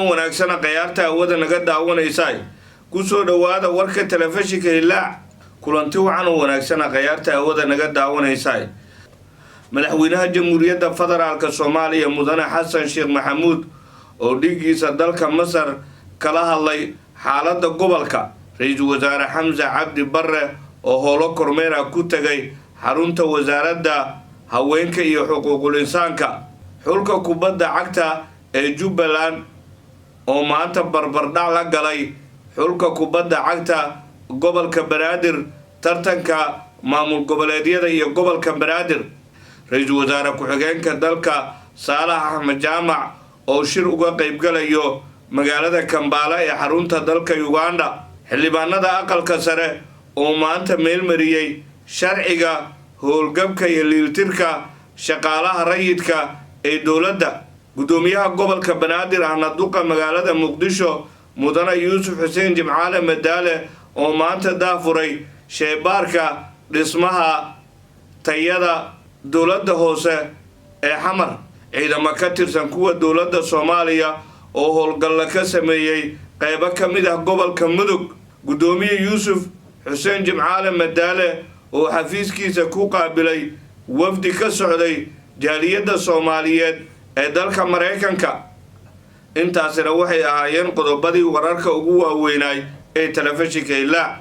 wacan wanaagsana qayaarta awada naga daawanaysay ku soo dhawaada warka telefishinka Hilaac kulanti wacan wanaagsana qayaarta awada naga daawanaysay madaxweynaha jamhuuriyadda federaalka Soomaaliya mudane Xasan Sheekh Maxamuud oo dhigiisa dalka Masar kala hadlay xaaladda gobolka ra'iisul wasaare Xamza Cabdi Barre oo howlo kormeer ku tagay xarunta wasaaradda haweenka iyo xuquuqul insaanka xulka kubadda cagta ee Jubbaland oo maanta barbardhac la galay xulka kubadda cagta gobolka Banaadir tartanka maamul goboleedyada iyo gobolka Banaadir ra'iisul wasaare ku-xigeenka dalka Saalax Axmed Jaamac oo shir uga qayb galayo magaalada Kampala ee xarunta dalka Uganda xildhibaanada aqalka sare oo maanta meel mariyay sharciga howlgabka iyo liiltirka shaqaalaha rayidka ee dawladda gudoomiyaha gobolka Banaadir ahna duqa magaalada Muqdisho mudane Yuusuf Xuseen Jimcaale Madaale oo maanta daafuray sheebaarka dhismaha tayada dawladda hoose ee Xamar ciidamo ka tirsan kuwa dawladda Soomaaliya oo howlgal ka sameeyay qaybo ka mid ah gobolka Mudug gudoomiye Yuusuf Xuseen Jimcaale Madaale oo xafiiskiisa ku qaabilay wafdi ka socday jaaliyadda Soomaaliyeed ee dalka Mareykanka intaasina waxay ahaayeen qodobadii wararka ugu waaweynay ee telefishinka Hilaac